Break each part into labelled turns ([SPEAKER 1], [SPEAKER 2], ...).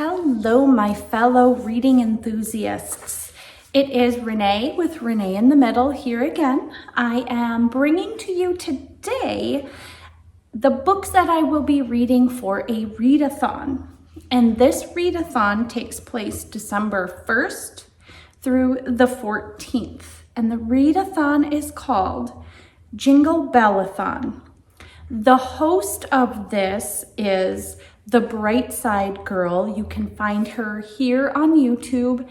[SPEAKER 1] Hello, my fellow reading enthusiasts. It is Renee with Renee in the Middle here again. I am bringing to you today the books that I will be reading for a readathon. And this readathon takes place December 1st through the 14th. And the readathon is called Jinglebellathon. The host of this is TheBrightSideGirl. You can find her here on YouTube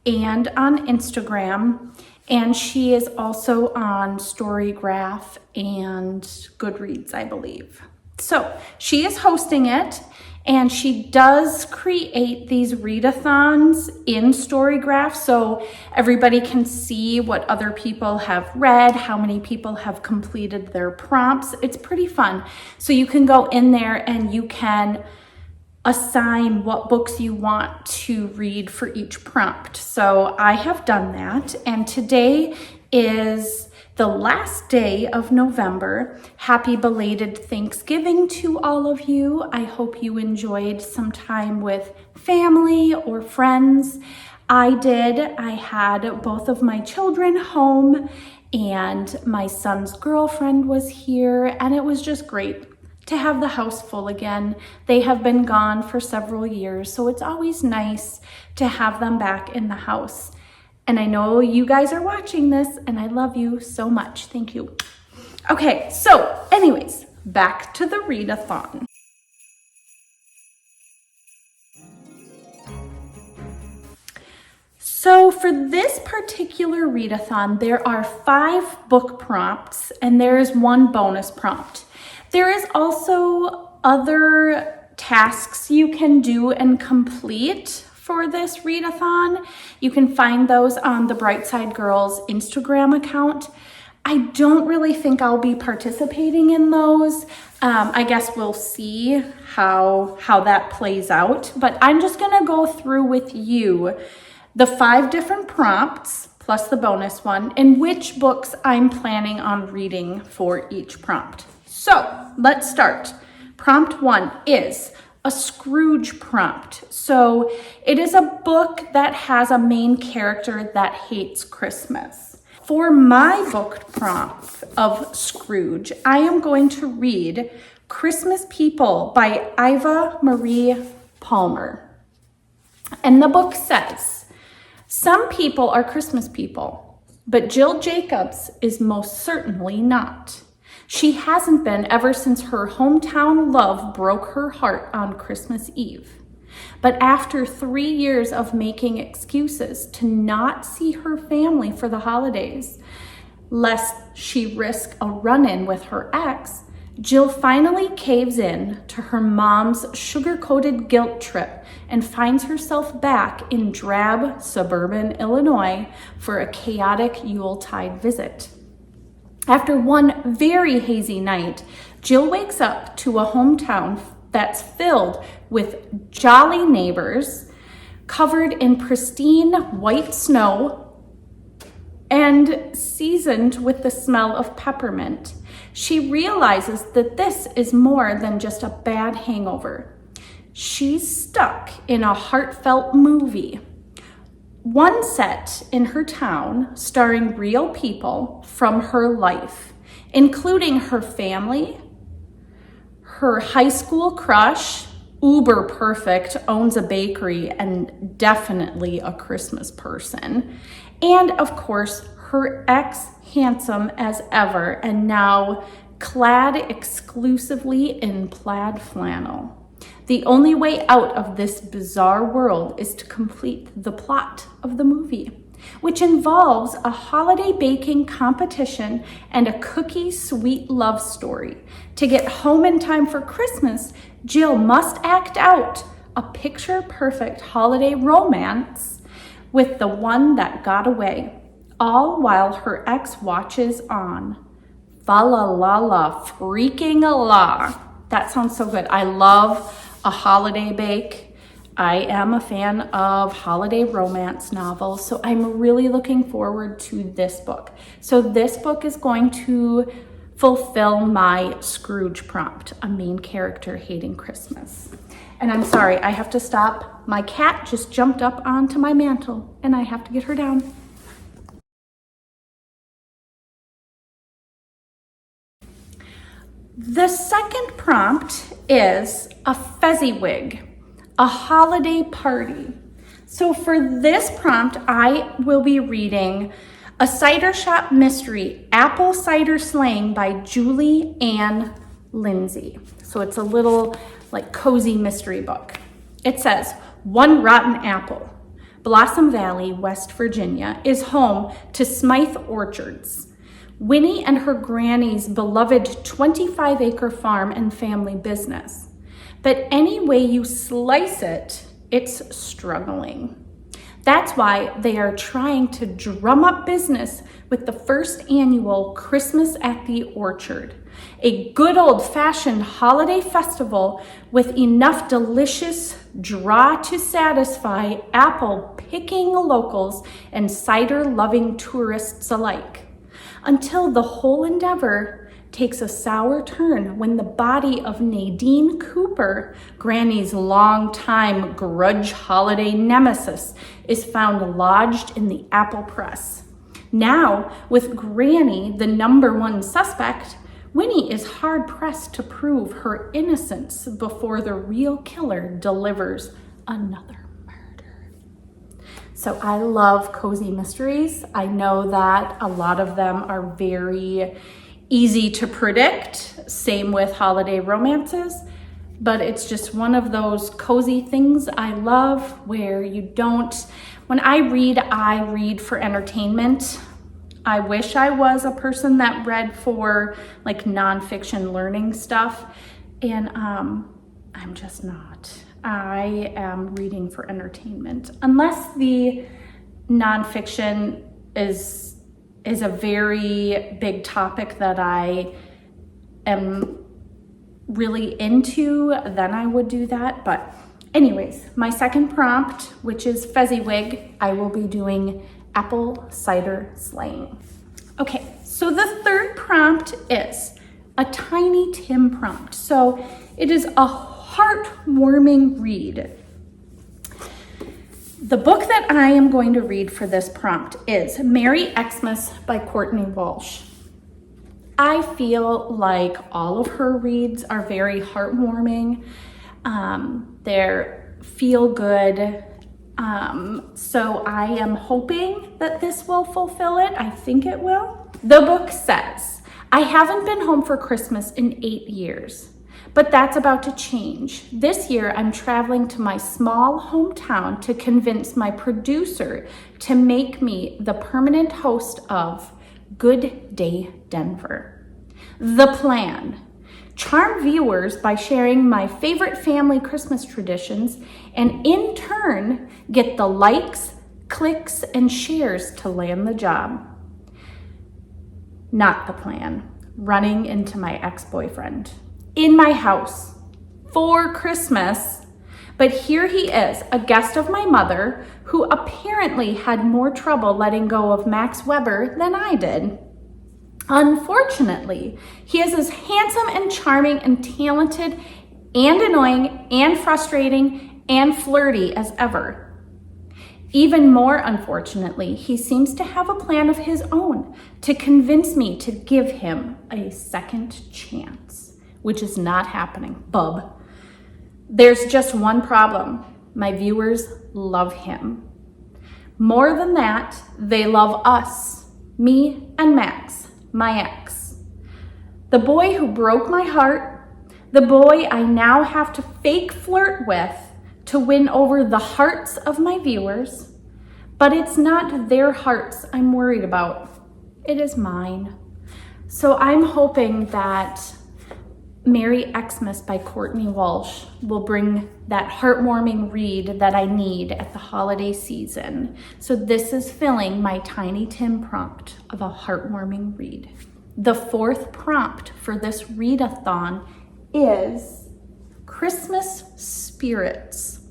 [SPEAKER 1] and on Instagram. And she is also on Storygraph and Goodreads, I believe. So she is hosting it, and she does create these readathons in Storygraph so everybody can see what other people have read, how many people have completed their prompts. It's pretty fun. So you can go in there and you can assign what books you want to read for each prompt. So I have done that, and today is the last day of November. Happy belated Thanksgiving to all of you. I hope you enjoyed some time with family or friends. I did. I had both of my children home, and my son's girlfriend was here, and it was just great to have the house full again. They have been gone for several years, so it's always nice to have them back in the house. And I know you guys are watching this, and I love you so much. Thank you. Okay, so anyways, back to the readathon. So for this particular readathon, there are 5 book prompts, and there is 1 bonus prompt. There is also other tasks you can do and complete for this readathon. You can find those on the TheBrightSideGirl's Instagram account. I don't really think I'll be participating in those. I guess we'll see how that plays out, but I'm just gonna go through with you the 5 different prompts plus the bonus one and which books I'm planning on reading for each prompt. So let's start. Prompt 1 is a Scrooge prompt. So it is a book that has a main character that hates Christmas. For my book prompt of Scrooge, I am going to read Christmas People by Iva Marie Palmer. And the book says, some people are Christmas people, but Jill Jacobs is most certainly not. She hasn't been ever since her hometown love broke her heart on Christmas Eve. But after 3 years of making excuses to not see her family for the holidays, lest she risk a run-in with her ex, Jill finally caves in to her mom's sugar-coated guilt trip and finds herself back in drab suburban Illinois for a chaotic Yuletide visit. After one very hazy night, Jill wakes up to a hometown that's filled with jolly neighbors, covered in pristine white snow, and seasoned with the smell of peppermint. She realizes that this is more than just a bad hangover. She's stuck in a heartfelt movie. One set in her town starring real people from her life, including her family, her high school crush, uber perfect, owns a bakery, and definitely a Christmas person, and of course, her ex, handsome as ever, and now clad exclusively in plaid flannel. The only way out of this bizarre world is to complete the plot of the movie, which involves a holiday baking competition and a cookie sweet love story. To get home in time for Christmas, Jill must act out a picture-perfect holiday romance with the one that got away, all while her ex watches on. Fa la la la, freaking la. That sounds so good. I love a holiday bake. I am a fan of holiday romance novels, so I'm really looking forward to this book. So this book is going to fulfill my Scrooge prompt, a main character hating Christmas. And I'm sorry, I have to stop. My cat just jumped up onto my mantle and I have to get her down. The second prompt is a fezziwig, a holiday party. So for this prompt, I will be reading A Cider Shop Mystery, Apple Cider Slang by Julie Ann Lindsay. So it's a little like cozy mystery book. It says, one rotten apple. Blossom Valley, West Virginia, is home to Smythe Orchards, Winnie and her granny's beloved 25-acre farm and family business. But any way you slice it, it's struggling. That's why they are trying to drum up business with the first annual Christmas at the Orchard, a good old-fashioned holiday festival with enough delicious draw to satisfy apple-picking locals and cider-loving tourists alike, until the whole endeavor takes a sour turn when the body of Nadine Cooper, Granny's longtime grudge holiday nemesis, is found lodged in the apple press. Now, with Granny the #1 suspect, Winnie is hard-pressed to prove her innocence before the real killer delivers another murder. So I love cozy mysteries. I know that a lot of them are very easy to predict, same with holiday romances, but it's just one of those cozy things I love where you don't, when I read for entertainment. I wish I was a person that read for like nonfiction learning stuff, and I'm just not. I am reading for entertainment, unless the nonfiction is a very big topic that I am really into, then I would do that. But anyways, my second prompt, which is fezziwig, I will be doing apple cider slang. Okay, so the third prompt is a Tiny Tim prompt. So it is a heartwarming read. The book that I am going to read for this prompt is Merry Xmas by Courtney Walsh. I feel like all of her reads are very heartwarming. They're feel good. So I am hoping that this will fulfill it. I think it will. The book says, I haven't been home for Christmas in 8 years. But that's about to change. This year, I'm traveling to my small hometown to convince my producer to make me the permanent host of Good Day Denver. The plan: charm viewers by sharing my favorite family Christmas traditions, and in turn, get the likes, clicks, and shares to land the job. Not the plan: running into my ex-boyfriend in my house for Christmas. But here he is, a guest of my mother, who apparently had more trouble letting go of Max Weber than I did. Unfortunately, he is as handsome and charming and talented and annoying and frustrating and flirty as ever. Even more unfortunately, he seems to have a plan of his own to convince me to give him a second chance, which is not happening, bub. There's just one problem. My viewers love him. More than that, they love us, me and Max, my ex. The boy who broke my heart, the boy I now have to fake flirt with to win over the hearts of my viewers. But it's not their hearts I'm worried about. It is mine. So I'm hoping that Merry Xmas by Courtney Walsh will bring that heartwarming read that I need at the holiday season. So this is filling my Tiny Tim prompt of a heartwarming read. The fourth prompt for this readathon is Christmas Spirits.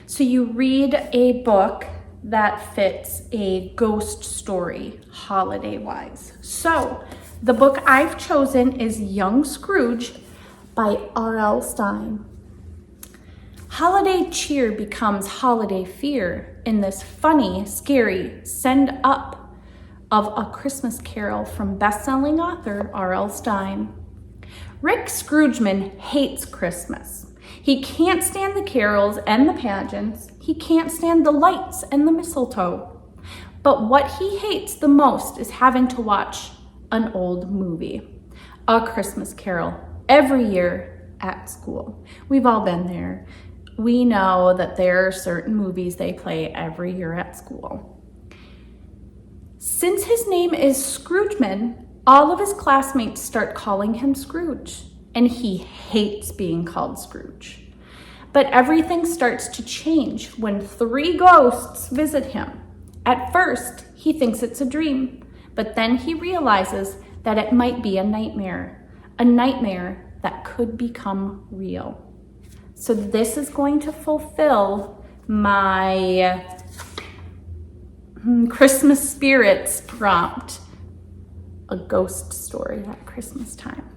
[SPEAKER 1] So you read a book that fits a ghost story holiday-wise. So the book I've chosen is Young Scrooge by R.L. Stine. Holiday cheer becomes holiday fear in this funny, scary send up of A Christmas Carol from best-selling author R.L. Stine. Rick Scroogeman hates Christmas. He can't stand the carols and the pageants. He can't stand the lights and the mistletoe. But what he hates the most is having to watch an old movie, A Christmas Carol, every year at school. We've all been there. We know that there are certain movies they play every year at school. Since his name is Scroogeman, all of his classmates start calling him Scrooge, and he hates being called Scrooge. But everything starts to change when 3 ghosts visit him. At first, he thinks it's a dream, but then he realizes that it might be a nightmare that could become real. So this is going to fulfill my Christmas spirits prompt, a ghost story at Christmas time.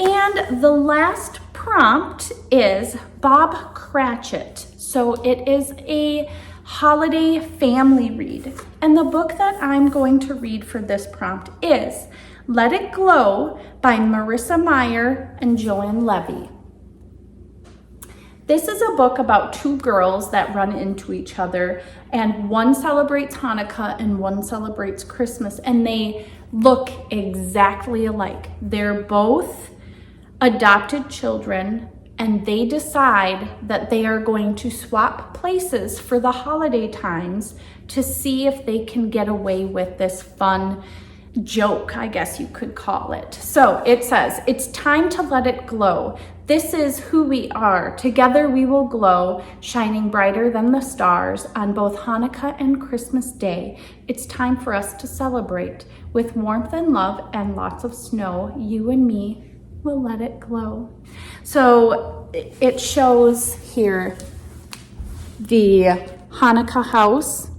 [SPEAKER 1] And the last prompt is Bob Cratchit. So it is a holiday family read. And the book that I'm going to read for this prompt is Let It Glow by Marissa Meyer and Joanne Levy. This is a book about 2 girls that run into each other, and one celebrates Hanukkah and one celebrates Christmas, and they look exactly alike. They're both adopted children, and they decide that they are going to swap places for the holiday times to see if they can get away with this fun joke, I guess you could call it. So it says, it's time to let it glow. This is who we are. Together we will glow, shining brighter than the stars on both Hanukkah and Christmas Day. It's time for us to celebrate. With warmth and love and lots of snow, you and me will let it glow. So it shows here the Hanukkah house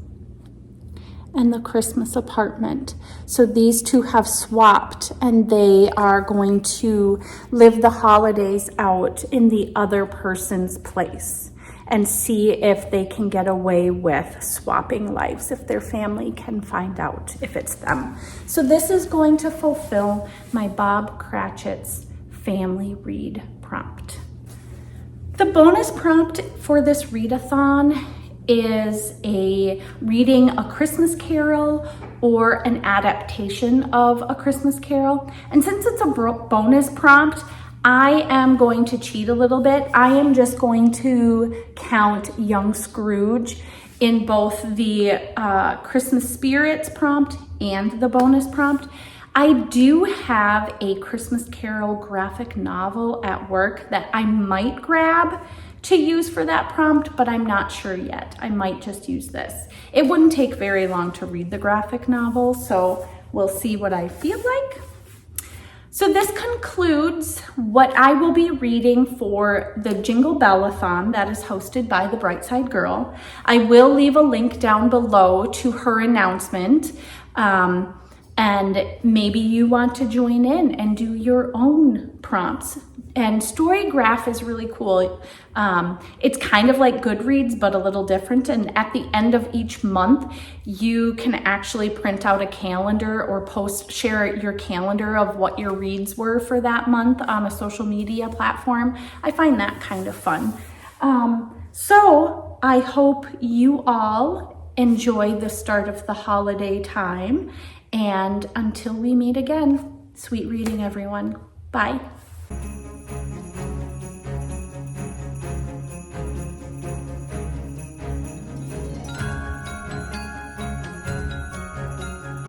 [SPEAKER 1] and the Christmas apartment. So these 2 have swapped, and they are going to live the holidays out in the other person's place and see if they can get away with swapping lives, if their family can find out if it's them. So this is going to fulfill my Bob Cratchit's family read prompt. The bonus prompt for this readathon is reading A Christmas Carol or an adaptation of A Christmas Carol. And since it's a bonus prompt, I am going to cheat a little bit. I am just going to count Young Scrooge in both the Christmas Spirits prompt and the bonus prompt. I do have a Christmas Carol graphic novel at work that I might grab to use for that prompt, but I'm not sure yet. I might just use this. It wouldn't take very long to read the graphic novel, so we'll see what I feel like. So this concludes what I will be reading for the Jinglebellathon that is hosted by TheBrightSideGirl. I will leave a link down below to her announcement. And maybe you want to join in and do your own prompts. And Storygraph is really cool. It's kind of like Goodreads, but a little different. And at the end of each month, you can actually print out a calendar or share your calendar of what your reads were for that month on a social media platform. I find that kind of fun. So I hope you all enjoy the start of the holiday time. And until we meet again, sweet reading, everyone. Bye.